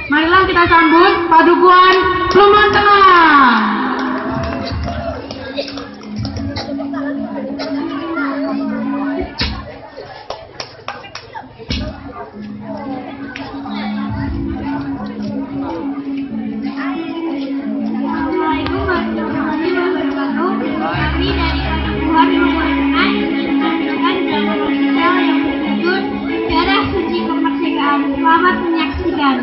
Marilah kita sambut Padukuan Pelumbon Tengah. Assalamualaikum warahmatullahi wabarakatuh. Kami dari Padukuan Pelumbon Tengah menampilkan drama musical yang berjudul Darah Suci Kemerdekaan. Selamat menyaksikan.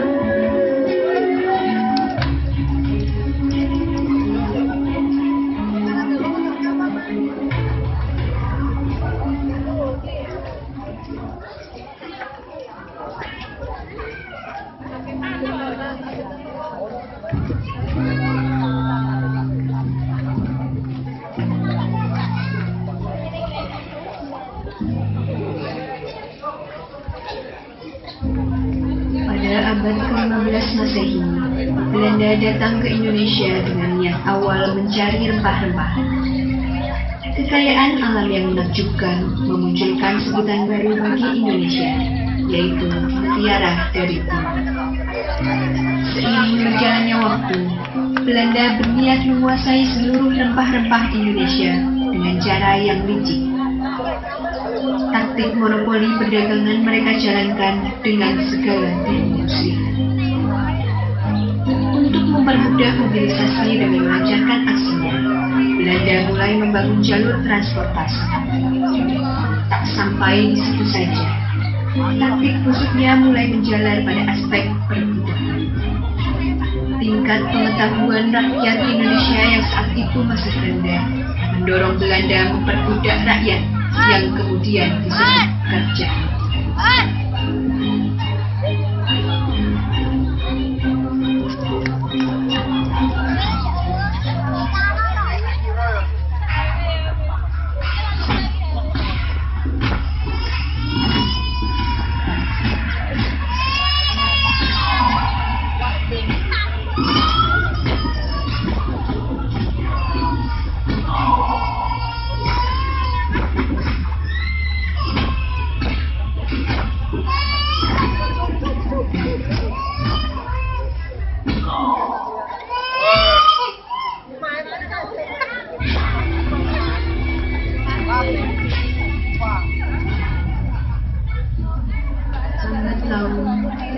Pada abad ke-15 Masehi, Belanda datang ke Indonesia dengan niat awal mencari rempah-rempah. Kekayaan alam yang menakjubkan memunculkan sebutan baru bagi Indonesia, yaitu Mutiara dari Timur. Seiring berjalannya waktu, Belanda berniat menguasai seluruh rempah-rempah Indonesia dengan cara yang licik. Taktik monopoli perdagangan mereka jalankan dengan segala emosi. Untuk mempermudah mobilisasi dan melancarkan aksinya, Belanda mulai membangun jalur transportasi. Tak sampai di situ saja, taktik busuknya mulai menjalar pada aspek perbudakan. Tingkat pengetahuan rakyat Indonesia yang saat itu masih rendah mendorong Belanda memperbudak rakyat yang kemudian disebut kerja. Sangat tahu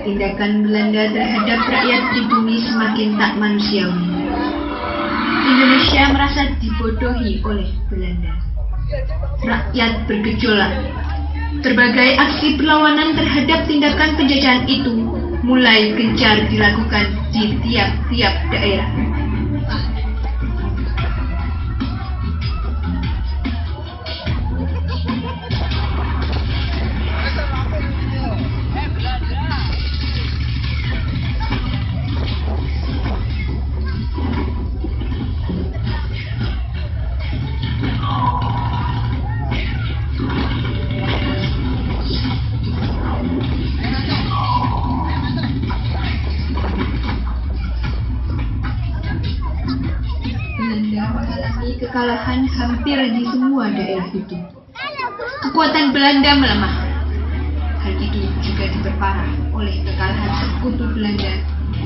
tindakan Belanda terhadap rakyat pribumi semakin tak manusiawi. Indonesia merasa dibodohi oleh Belanda. Rakyat bergejolak. Berbagai aksi perlawanan terhadap tindakan penjajahan itu mulai gencar dilakukan di tiap-tiap daerah. Mengalami kekalahan hampir di semua daerah itu. Kekuatan Belanda melemah. Hal itu juga diperparah oleh kekalahan sekutu Belanda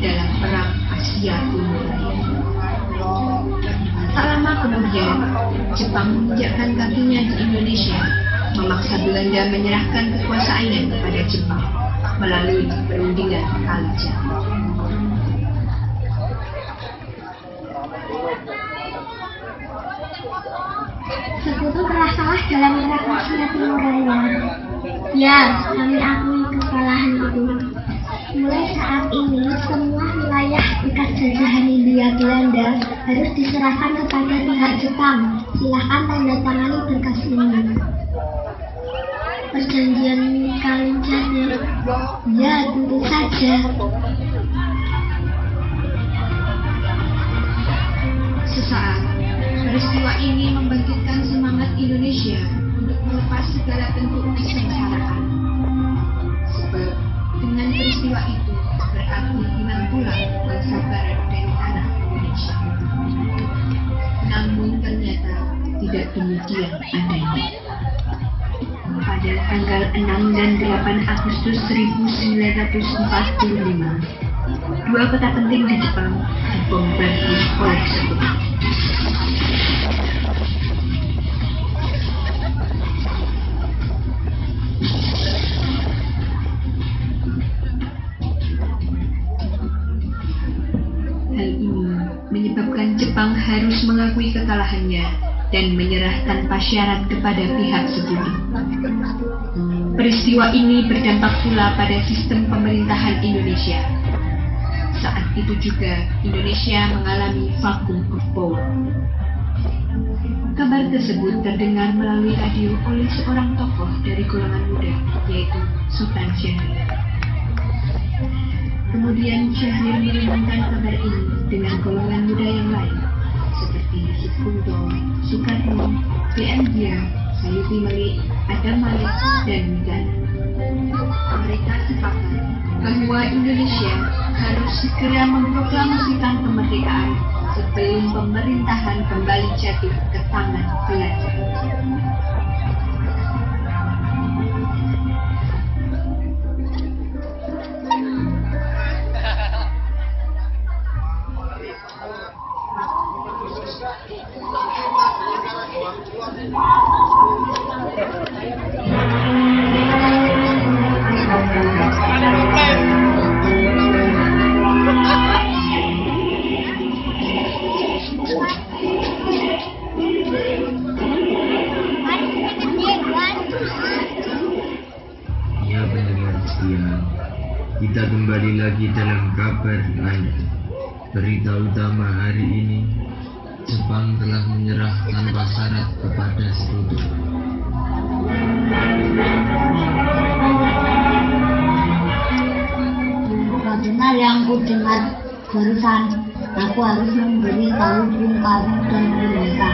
dalam Perang Asia Timur. Tak lama kemudian, Jepang menginjakkan kakinya di Indonesia, memaksa Belanda menyerahkan kekuasaannya kepada Jepang melalui perundingan Kalja. Sekutu telah kalah dalam Perang Asia Timur Raya. Ya, kami akui kekalahan itu. Mulai saat ini, semua wilayah bekas jajahan Hindia Belanda harus diserahkan kepada pihak Jepang. Silakan tanda tangani berkas ini. Perjanjian Kalja. Ya, tentu saja. Sesaat, peristiwa ini membangkitkan semangat Indonesia untuk melepas segala bentuk kesengsaraan. Sebab dengan peristiwa itu berarti hilang pula bangsa Barat dari tanah Indonesia. Namun ternyata tidak demikian adanya. pada tanggal 6 dan 8 Agustus 1945, dua kota penting di Jepang dibombardir oleh sekutu. Hal ini menyebabkan Jepang harus mengakui kekalahannya dan menyerah tanpa syarat kepada pihak sekutu. Peristiwa ini berdampak pula pada sistem pemerintahan Indonesia. Saat itu juga Indonesia mengalami vacuum of power. Kabar tersebut terdengar melalui radio oleh seorang tokoh dari golongan muda, yaitu Sultan Syahrir. Kemudian Syahrir merimbangkan kabar ini dengan golongan muda yang lain, seperti Sukunto, Soekarno, B.M. Dia, Sayuti Malik, Adam Malik, dan Migana. Mereka sepakat bahwa Indonesia harus segera memproklamasikan kemerdekaan sebelum pemerintahan kembali jatuh ke tangan Belanda. Ya pendengar setia, kita kembali lagi dalam kabar lain. Berita utama hari ini, Jepang telah menyerah tanpa syarat kepada sekutu. Benar yang ku dengar barusan, aku harus memberi tahu Bung Karno dan mereka.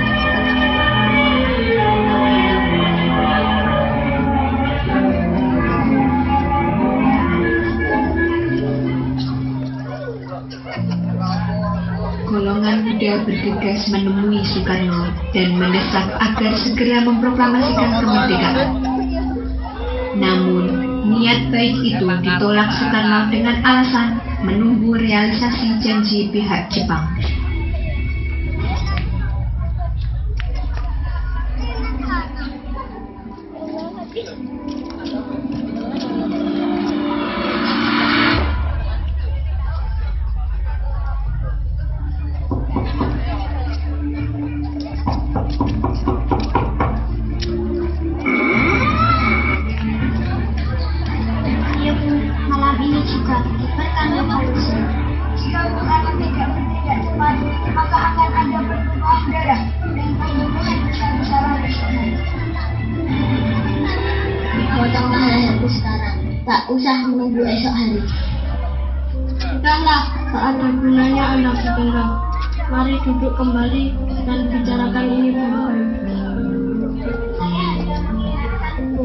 Golongan muda bergegas menemui Soekarno dan mendesak agar segera memproklamasikan kemerdekaan. Namun, niat baik itu ditolak Soekarno dengan alasan menunggu realisasi janji pihak Jepang. Malam ini juga diperkan revolusi. Jika Soekarno tidak bertindak cepat, maka akan ada pertumpahan darah dan pembunuhan besar-besaran nasional. Potonglah leherku sekarang, tak usah menunggu esok hari. Sudahlah, tak ada gunanya anak saudara. Mari duduk kembali dan bicarakan ini baik-baik. Saya hanya mengingatkanku,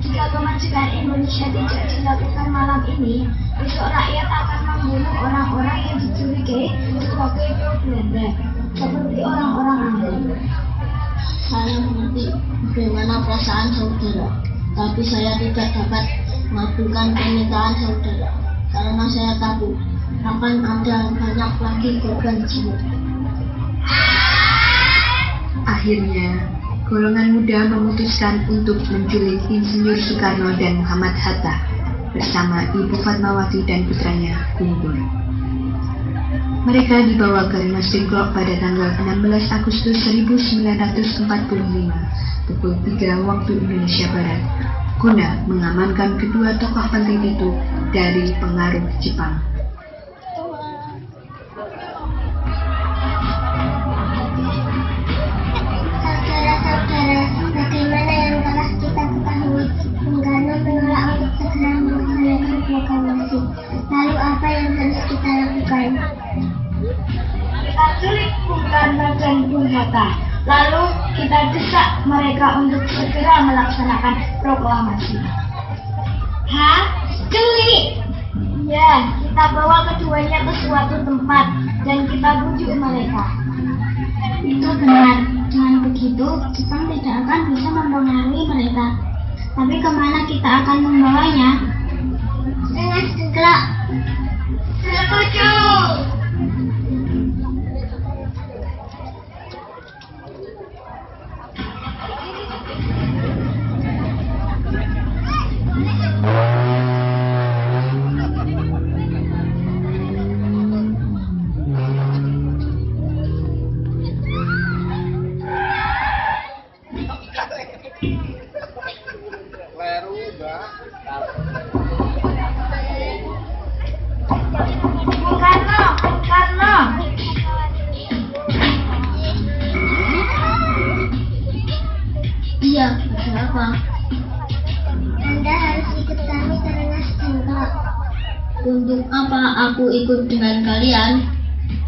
jika kemerdekaan Indonesia tidak dilakukan malam ini, besok rakyat akan membunuh orang-orang yang dicurigai sebagai pro-Belanda, seperti orang-orang Ambon. Saya mengerti bagaimana perasaan saudara, tapi saya tidak dapat mengabulkan permintaan saudara, karena saya takut akan ada banyak lagi korban jiwa. Akhirnya, golongan muda memutuskan untuk menculik Insinyur Soekarno dan Muhammad Hatta bersama Ibu Fatmawati dan putranya Gunggur. Mereka dibawa ke Rengas Dengklok pada tanggal 16 Agustus 1945 pukul 3 waktu Indonesia Barat guna mengamankan kedua tokoh penting itu dari pengaruh Jepang. Saudara-saudara, bagaimana yang telah kita ketahui, Bung Karno menolak untuk segera melaksanakan proklamasi. Lalu apa yang harus kita lakukan? Kita culik Bung Karno dan Bung Hatta. Lalu kita desak mereka untuk segera melaksanakan proklamasi. Hah? Culik? Ya, kita bawa keduanya ke suatu tempat dan kita bujuk mereka. Itu benar. Dengan begitu, Jepang tidak akan bisa mempengaruhi mereka. Tapi kemana kita akan membawanya? Dengan segera. Setuju. Bung Karno. Iya, ada apa? Anda harus ikut kami karena segera. Untuk apa aku ikut dengan kalian?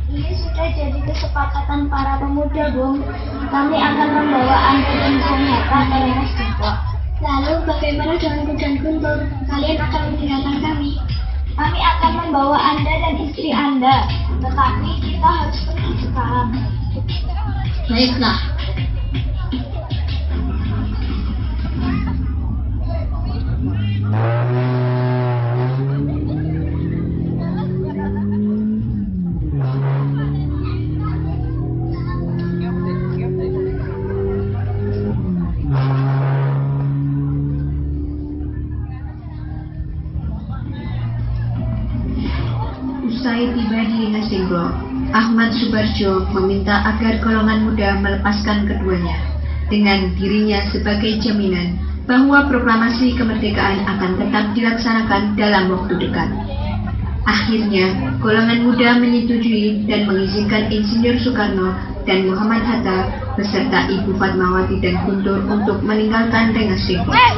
Ini sudah jadi kesepakatan para pemuda, Bung. Kami akan membawa Anda dan Bung Heta ke Rengas Dengklok. Lalu bagaimana dengan Kudan Guntur? Kalian akan meninggalkan kami? Kami akan membawa Anda dan istri Anda. Tetapi kita harus pergi sekarang. Baiklah. Usai tiba di Rengas Dengklok, Ahmad Subarjo meminta agar golongan muda melepaskan keduanya, dengan dirinya sebagai jaminan bahwa proklamasi kemerdekaan akan tetap dilaksanakan dalam waktu dekat. Akhirnya, golongan muda menyetujui dan mengizinkan Insinyur Soekarno dan Muhammad Hatta beserta Ibu Fatmawati dan Guntur untuk meninggalkan Rengas Dengklok.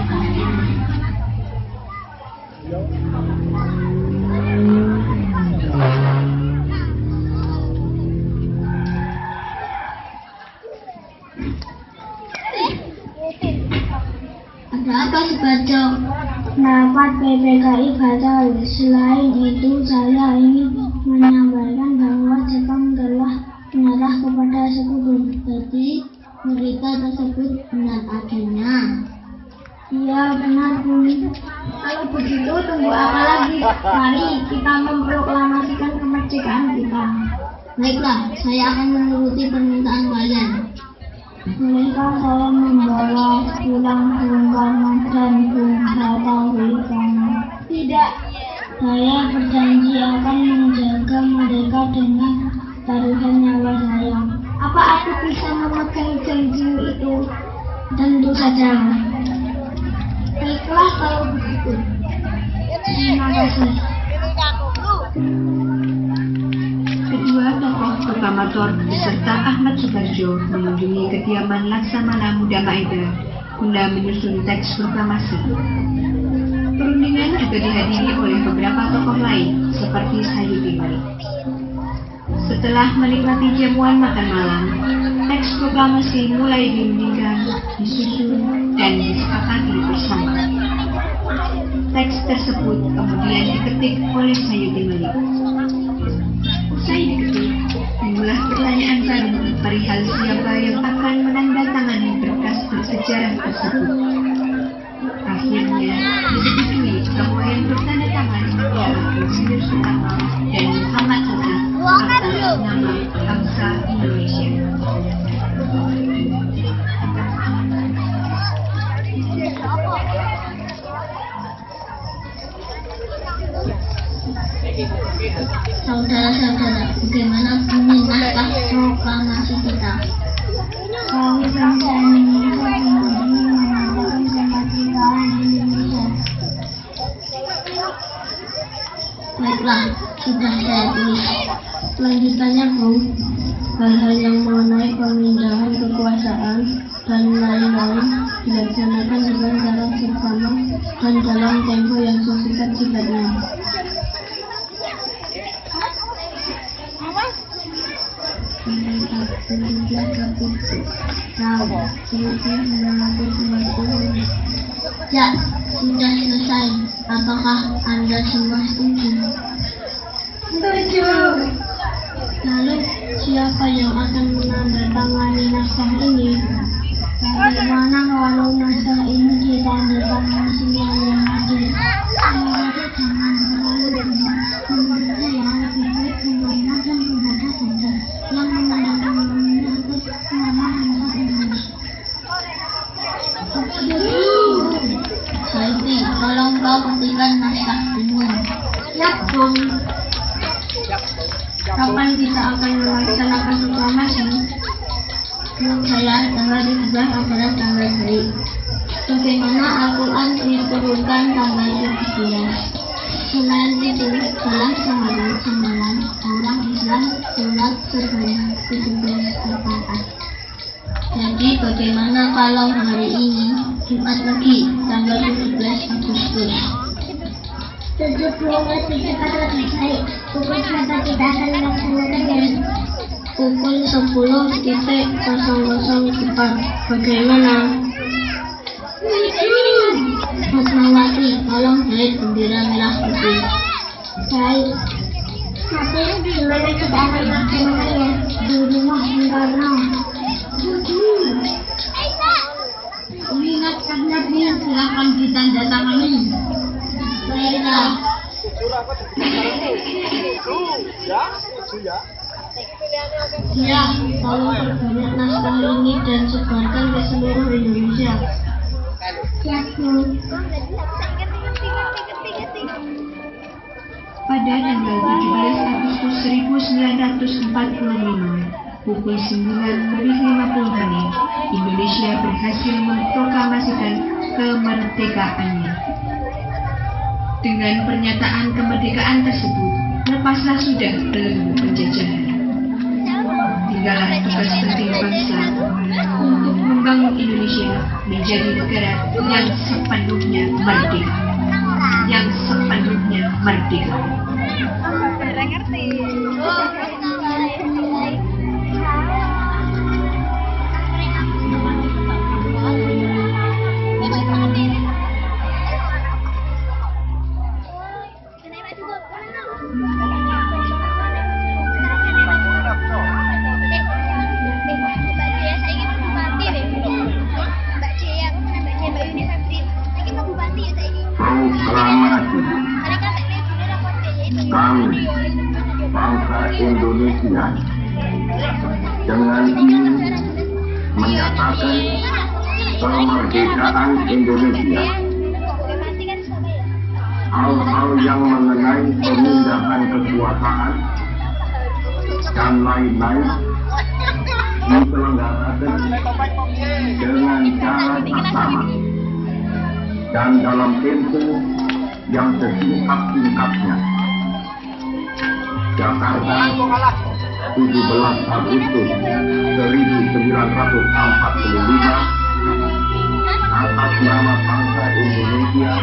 Ada apa Subarjo? Rapat PPKI batal. Selain itu, saya ingin menyampaikan bahwa Jepang telah menyerah kepada Sekutu. Jadi berita tersebut benar adanya. Iya, benar, Bung. Kalau begitu, tunggu apa lagi? Mari kita memproklamasikan kemerdekaan kita. Baiklah, saya akan menuruti permintaan kalian. Bolehkah saya membawa pulang Bung Karno dan Bung Hatta dari sana? Tidak. Saya berjanji akan menjaga mereka dengan taruhan nyawa saya. Apa aku bisa memegang janji itu? Tentu saja. Baiklah kalau begitu. Terima kasih. Kedua tokoh proklamator beserta Ahmad Subarjo mengunjungi kediaman Laksamana Muda Maeda guna menyusun teks proklamasi. Perundingan juga dihadiri oleh beberapa tokoh lain seperti Sayuti Malik. Setelah menikmati jamuan makan malam, teks proklamasi mulai dirundingkan, disusun, dan disepakati bersama. Teks tersebut kemudian diketik oleh Sayuti Malik. Usai diketik, timbullah pertanyaan baru perihal siapa yang akan menandatangani berkas bersejarah tersebut. Akhirnya disetujui bahwa yang bertanda tangan ialah Insinyur Soekarno dan Muhammad Hatta atas nama bangsa Indonesia. Saudara-saudara, bagaimana bunyi naskah proklamasi kita? Kami bangsa Indonesia menyatakan kemerdekaan Indonesia. Baiklah, sudah saya tulis. Selanjutnya, Bung, hal-hal yang mengenai pemindahan kekuasaan dan lain-lain dilaksanakan dengan cara bersama dan dalam tempo yang sesingkat-singkatnya. Ya, sudah selesai. Apakah Anda semua setuju? Setuju. Lalu, siapa yang akan menandatangani naskah ini? Bagaimana kalau naskah ini ditandatangani Siap, Bung. Kapan kita akan melaksanakan proklamasi? Menurut saya, tanggal 17 adalah tanggal baik. Bagaimana Al-Quran diturunkan tanggal 17? Selain itu, dalam semalam orang Islam sholat sebanyak 17 rakaat. Jadi bagaimana kalau hari ini Jumat Legi tanggal 17 Agustus? 70 lebih cepat lebih baik. Pukul berapa kita akan melaksanakannya? Pukul 10.00 tepat. Bagaimana? Fatmawati, tolong jahit bendera merah putih. Baik. Tapi gimana kita akan melaksanakannya? Di rumah Bung Karno. Ingat karnetnya, silakan ditandatangani. Baiklah. Ya, tolong perbanyak naskah ini dan sebarkan ke seluruh Indonesia. Siap, Bung. Pada tanggal 17 Agustus 1945, pukul 9:50 menit, Indonesia berhasil memproklamasikan kemerdekaannya. Dengan pernyataan kemerdekaan tersebut, lepaslah sudah belenggu penjajahan. Tinggallah tugas penting bangsa untuk membangun Indonesia menjadi negara yang sepenuhnya merdeka. Yang sepenuhnya merdeka. Proklamasi kami bangsa Indonesia dengan ini menyatakan kemerdekaan Indonesia. Hal-hal yang mengenai pemindahan kekuasaan dan lain-lain diselenggarakan dengan cara bersama dan dalam tempo yang sesingkat-singkatnya. Jakarta, 17 Agustus 1945, atas nama bangsa Indonesia,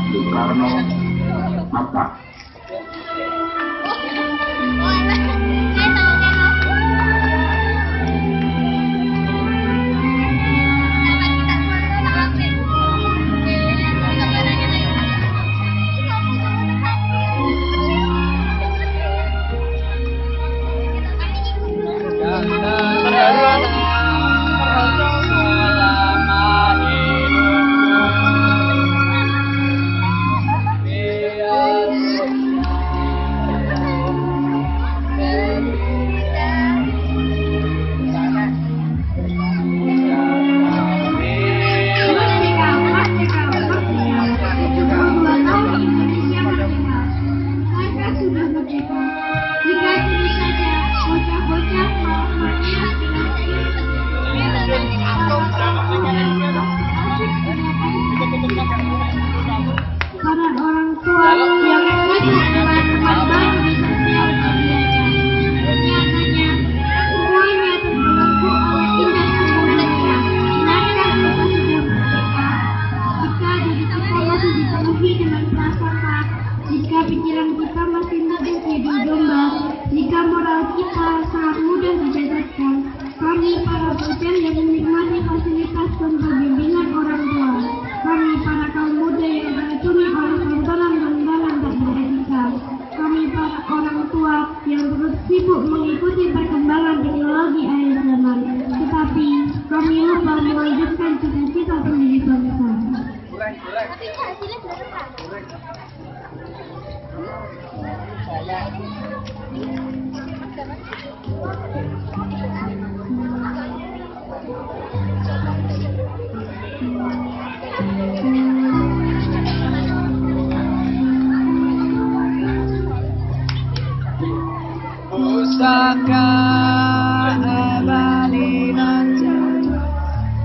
Soekarno, Hatta. Para orang tua yang masih adalah teman baru di sosial media. Nyatanya, semuanya terbelenggu oleh indah sempurnanya. Benarkah kita sudah merdeka? Jika diri kita masih dipenuhi dengan prasangka, jika pikiran kita masih mudah jadi domba, jika moral kita sangat mudah dijajahkan, kami para bocah yang menikmati fasilitas tanpa bimbingan orang tua, kami para kaum muda yang diracuni oleh tontonan-tontonan tak beretika, kami para orang tua yang terus sibuk mengikuti perkembangan teknologi akhir zaman, tetapi kami lupa melanjutkan cita-cita pendiri bangsa. pusaka abadi nan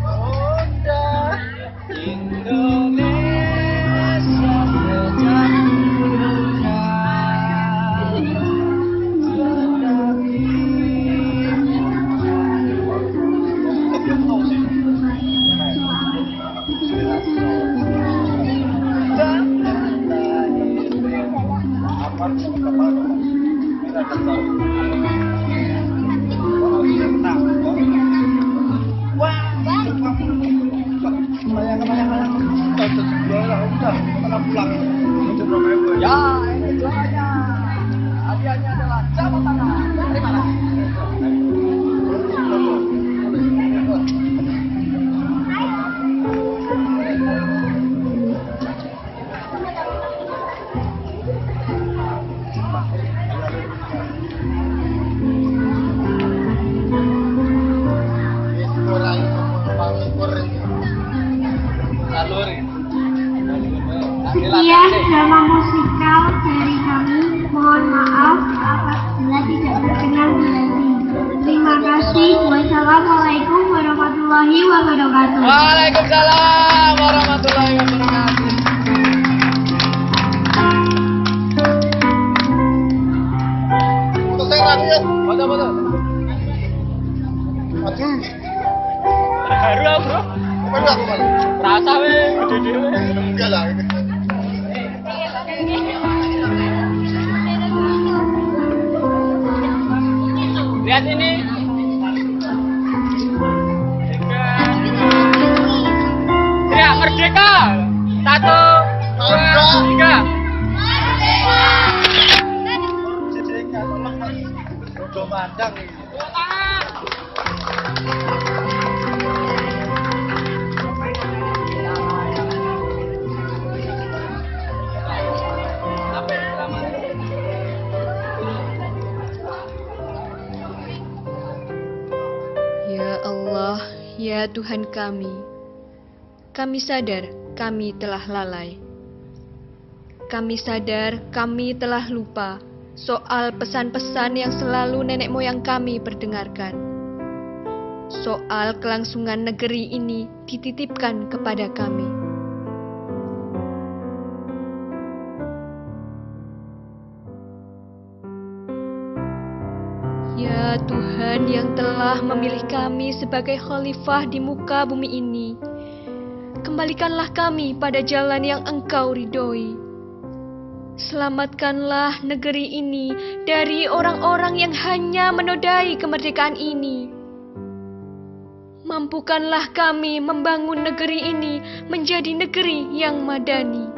Bunda Indonesia terjatuhkan. Ya, ini jualannya. Hadiahnya adalah jamu tangan. Terima kasih. Iya, drama musikal dari kami. Mohon maaf apabila tidak terkenal di hati. Terima kasih. Wassalamualaikum warahmatullahi wabarakatuh. Waalaikumsalam warahmatullahi wabarakatuh. Betul. Haru aku, bro. Rasa weh, gede weh. Enggak lah. Lihat ini. Ya, merdeka. 1, 2, 3. Merdeka. Ya Allah, ya Tuhan kami sadar kami telah lalai. Kami sadar kami telah lupa soal pesan-pesan yang selalu nenek moyang kami perdengarkan. Soal kelangsungan negeri ini dititipkan kepada kami. Ya Tuhan yang telah memilih kami sebagai khalifah di muka bumi ini, kembalikanlah kami pada jalan yang Engkau ridhoi. Selamatkanlah negeri ini dari orang-orang yang hanya menodai kemerdekaan ini. Mampukanlah kami membangun negeri ini menjadi negeri yang madani.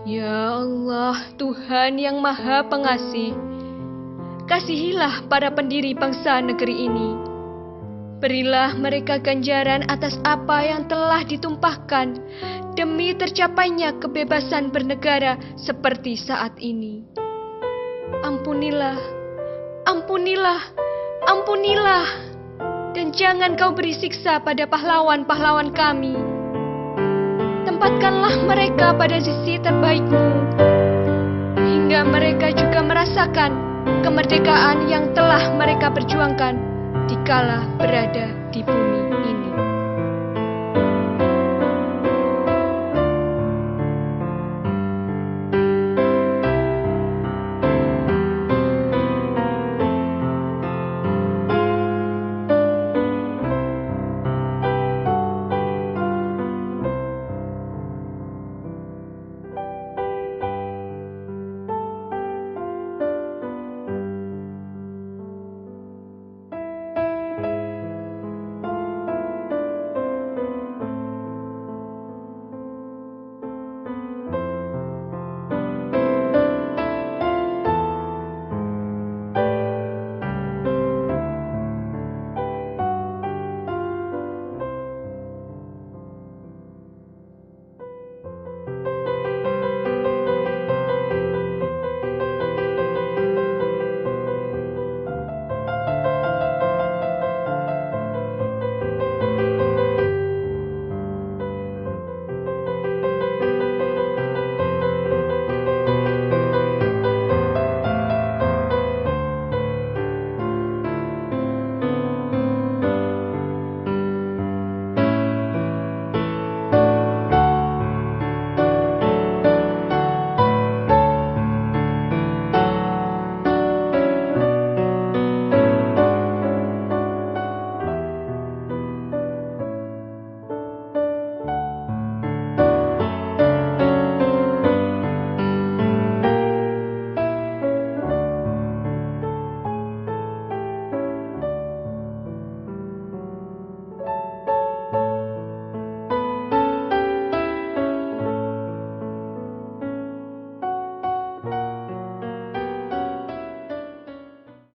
Ya Allah, Tuhan yang Maha Pengasih, kasihilah para pendiri bangsa negeri ini. Berilah mereka ganjaran atas apa yang telah ditumpahkan demi tercapainya kebebasan bernegara seperti saat ini. Ampunilah, ampunilah, ampunilah, dan jangan kau beri siksa pada pahlawan-pahlawan kami. Tempatkanlah mereka pada sisi terbaik-Mu, hingga mereka juga merasakan kemerdekaan yang telah mereka perjuangkan dikala berada di bumi ini.